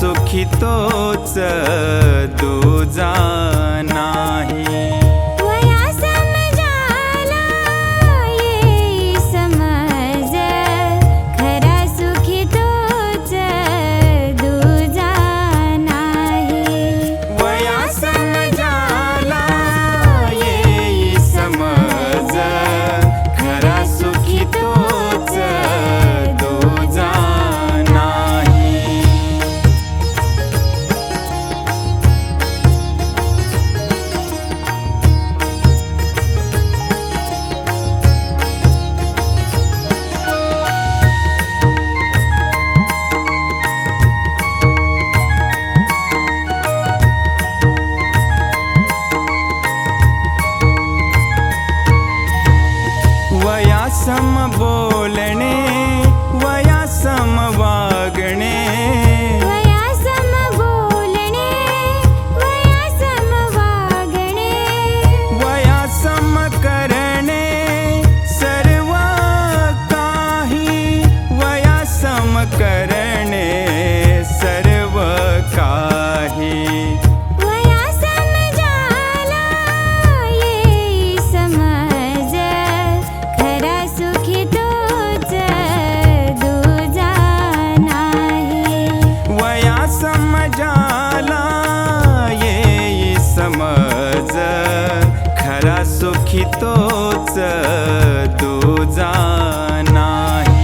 सुखी तोच दूजा नाही। वयासम बोलणे वयासम वागणे, वयासम बोलणे वयासम वागणे, वयासम करणे सर्व काही, वयासम करणे सर्व काही। समज खरा सुखी तोच दूजा नाही।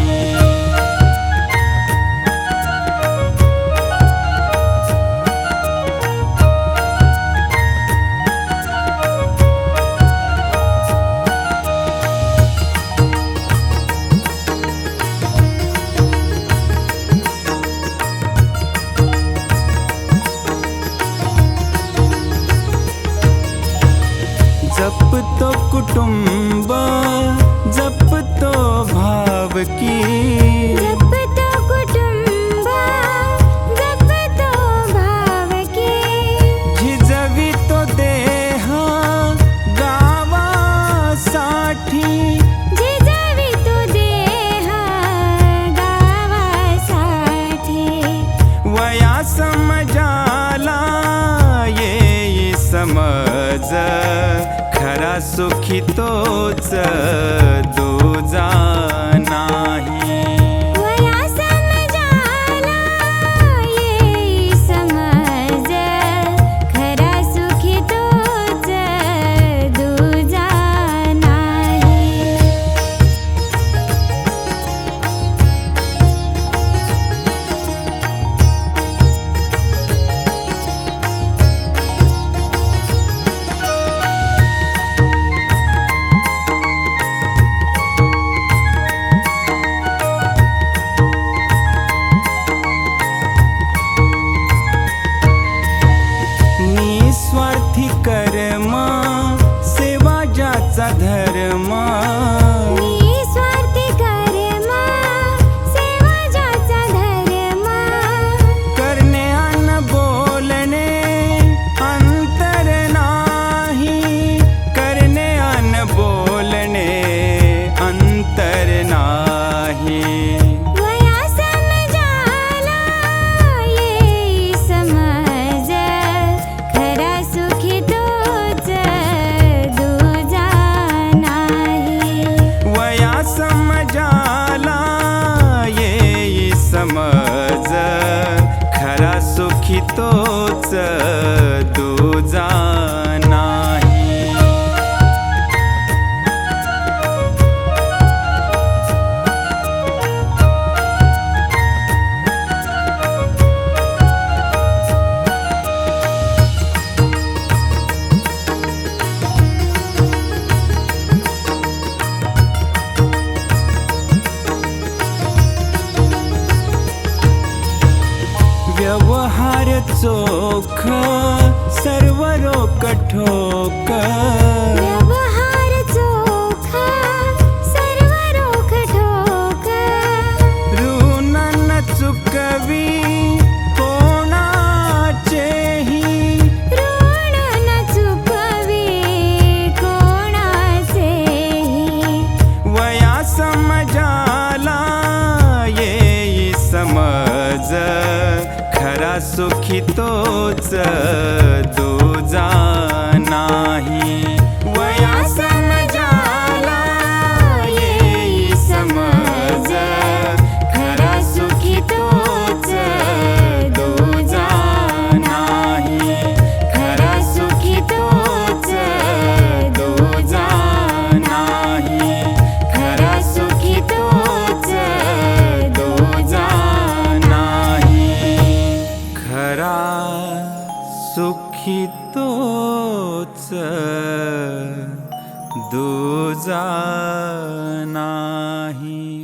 जपतो कुटुंब जपतो भावकी, जपतो कुटुंब जपतो भावकी, झिजवितो देह गावासाठी, झिजवितो देह गावासाठी। वयासम जाला येई समज खरा सुखी तोच दूजा नाही। वयासम जाला येई समज खरा सुखी तोच दूजा नाही। निस्वार्थी कर्म सेवा ज्याचा धर्म, निस्वार्थी कर्म सेवा ज्याचा धर्म, करणे अन बोलणे अंतर नाही, करणे अन बोलणे अंतर नाही। वयासम जाला येई समज खरा सुखी तोच दूजा नाही। वयासम जाला येई समज खरा सुखी तोच दूजा नाही। व्यवहार चोख सर्व रोकठोक, व्यवहार चोख सर्व रोखठोक, ऋण न चुकवी कोणाचेही, ऋण न चुकवी कोणाचेही। वयासम जाला येई समज खरा सुखी तोच दूजा नाही. वया समजाला येई समज, खरा सुखी तोच दूजा नाही. खरा सुखी तोच दूजा नाही. खरा सुखी तोच दूजा नाही. खरा सुखी तोच दूजा नाही.